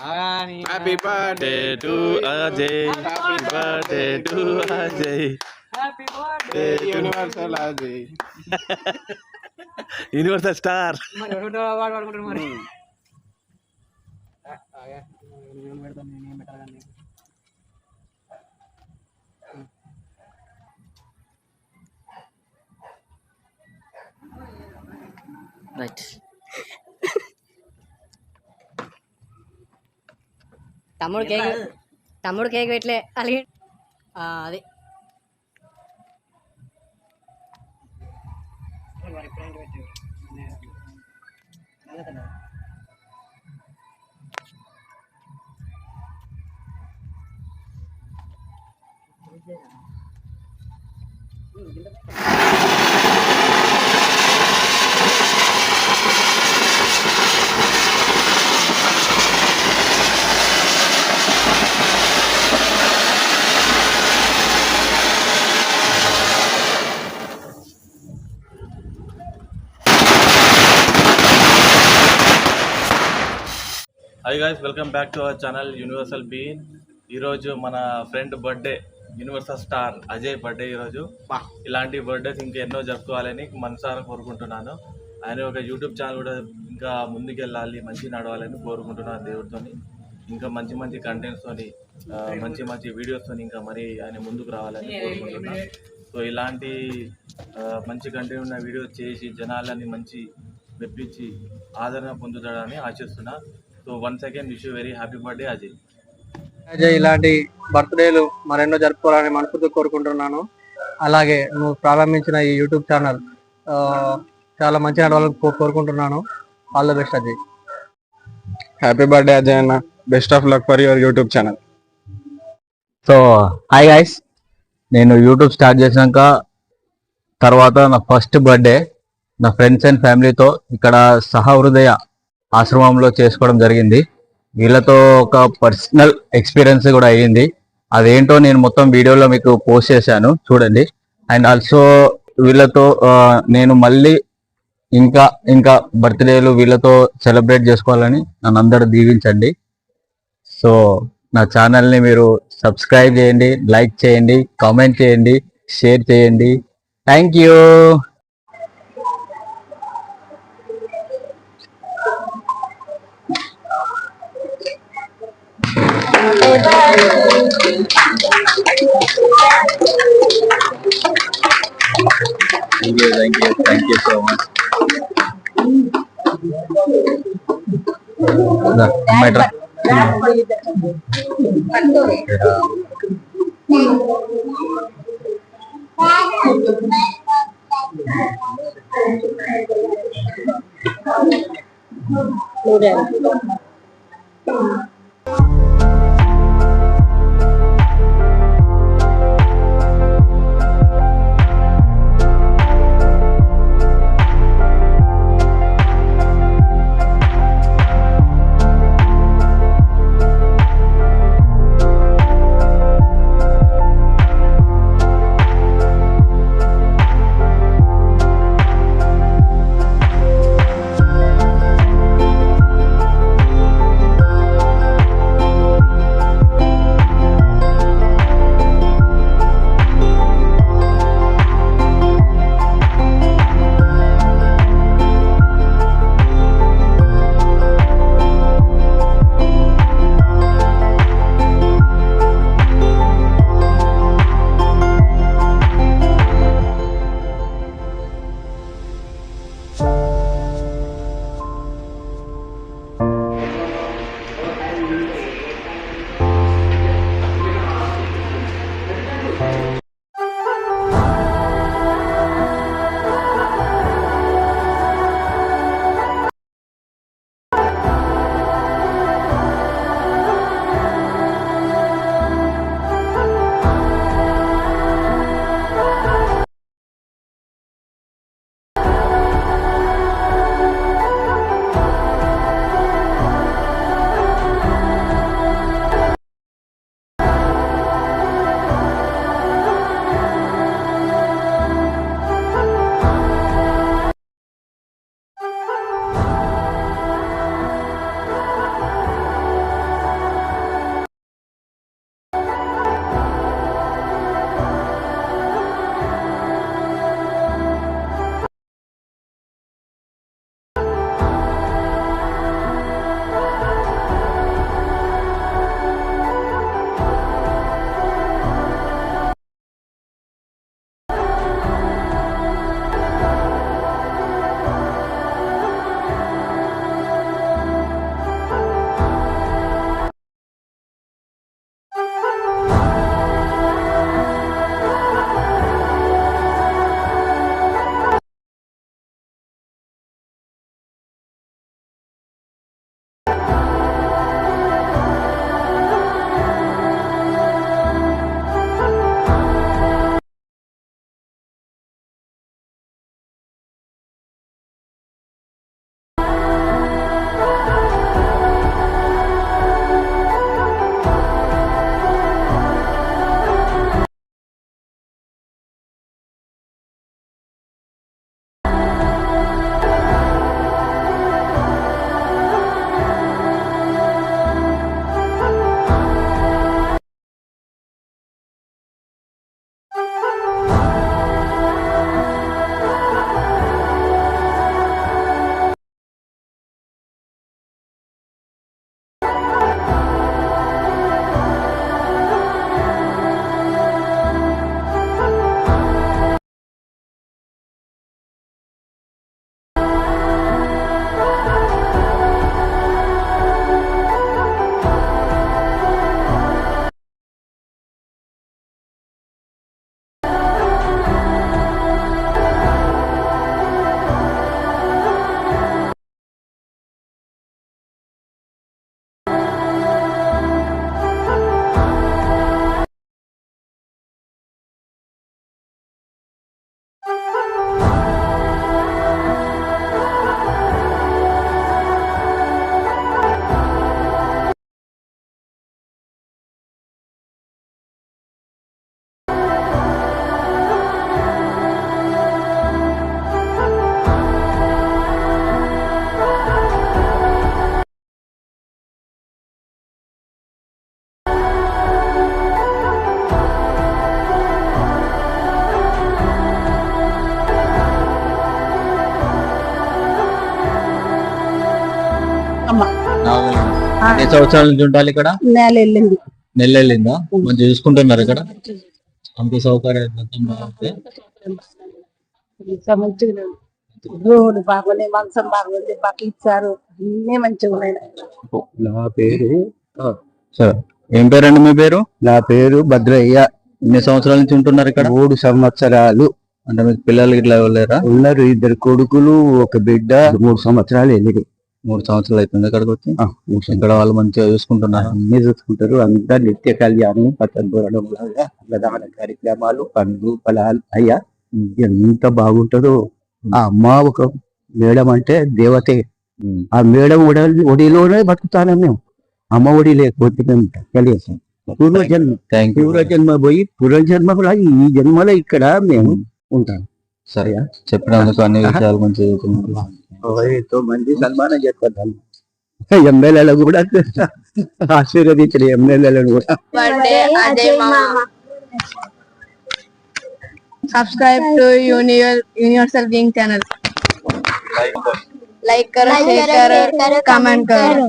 Happy birthday to Ajay, happy birthday to Ajay, happy birthday universal Ajay, universal star. Right. తమ్ముడు cake పెట్టలే అలాగే అది hi guys, welcome back to our channel universal bean. ఈరోజు మన friend birthday, universal star Ajay birthday. ఈరోజు ఇలాంటి birthdays ఇంకా ఎన్నో జరుపుకోవాలని మనసారా కోరుకుంటున్నాను. ఆయన ఒక యూట్యూబ్ ఛానల్ కూడా ఇంకా ముందుకెళ్ళాలి, మంచి నడవాలని కోరుకుంటున్నాను దేవుడితోని. ఇంకా మంచి మంచి కంటెంట్స్తోని, మంచి మంచి వీడియోస్తోని ఇంకా మరి ఆయన ముందుకు రావాలని కోరుకుంటున్నాను. సో ఇలాంటి మంచి కంటెంట్ ఉన్న వీడియోస్ చేసి జనాలని మంచి మెప్పించి ఆదరణ పొందుతాడని ఆశిస్తున్నా. So once again wish you very happy birthday Ajay. Ajay, ఇలాంటి బర్త్డేలు మరెన్నో జరుపుకోవాలని మనసుతో కోరుకుంటున్నాను. అలాగే నువ్వు ప్రారంభించిన ఈ యూట్యూబ్ ఛానల్ చాలా మంచి నడవాలని కోరుకుంటున్నాను. All the best Ajay. Happy birthday Ajay అన్న, best of luck for your YouTube channel. So hi guys, నేను యూట్యూబ్ స్టార్ట్ చేసినాక తర్వాత నా ఫస్ట్ బర్త్డే నా ఫ్రెండ్స్ అండ్ ఫ్యామిలీతో ఇక్కడ సహృదయ ఆశ్రమంలో చేసుకోవడం జరిగింది. వీళ్ళతో ఒక పర్సనల్ ఎక్స్పీరియన్స్ కూడా అయ్యింది. అదేంటో నేను మొత్తం వీడియోలో మీకు పోస్ట్ చేశాను, చూడండి. అండ్ ఆల్సో వీళ్ళతో నేను మళ్ళీ ఇంకా ఇంకా బర్త్డేలు వీళ్ళతో సెలబ్రేట్ చేసుకోవాలని నన్ను అందరూ దీవించండి. సో నా ఛానల్ని మీరు సబ్స్క్రైబ్ చేయండి, లైక్ చేయండి, కామెంట్ చేయండి, షేర్ చేయండి. Thank you. Thank you so much. ఎన్ని సంవత్సరాల నుంచి ఉండాలి ఇక్కడ? నెల వెళ్ళింది. నెల వెళ్ళిందా? మంచిగా చూసుకుంటున్నారు ఇక్కడ? అంత సౌకర్యం మొత్తం బాగుంది. రోడ్డు బాగుంది, మంచం బాగుంది, బట్టలు ఇచ్చారు, అన్ని మంచిగా ఉన్నాయి. నా పేరు సరే, ఏం పేరండి మీ పేరు? నా పేరు భద్రయ్య. ఎన్ని సంవత్సరాల నుంచి ఉంటున్నారు ఇక్కడ? 3 సంవత్సరాలు. అంటే మీకు పిల్లలకి ఇట్లా ఇవ్వలేరా? ఉన్నారు 2 కొడుకులు, ఒక బిడ్డ. 3 సంవత్సరాలు వెళ్ళి 3 సంవత్సరాలు అవుతుంది ఇక్కడికి వచ్చి. ఇక్కడ వాళ్ళు మంచిగా చూసుకుంటున్నారు. అన్ని చూసుకుంటారు. అంతా నిత్య కళ్యాణం, పచ్చదూరడం లాగా ప్రధాన కార్యక్రమాలు, పండ్లు ఫలాలు. అయ్యా ఎంత బాగుంటుందో. ఆ అమ్మ ఒక మేడం అంటే దేవతే. ఆ మేడం ఒడిలోనే బతుకుతాను మేము. అమ్మ ఒడి లేకపోతే మేము తెలియదు. పూర్వజన్మ థ్యాంక్ యూ. పూర్వజన్మ పోయి పునర్జన్మ కూడా ఈ జన్మలో ఇక్కడ మేము ఉంటాం. సరే, చెప్పినందుకు అన్ని విషయాలు మంచిగా. ఎంతో మంది సన్మానం చేస్తారు. ఎమ్మెల్యేలు కూడా ఆశీర్వదించిన ఎమ్మెల్యేలను కూడా. Subscribe to Universal Being channel. Like Like करो, share करो, comment करो.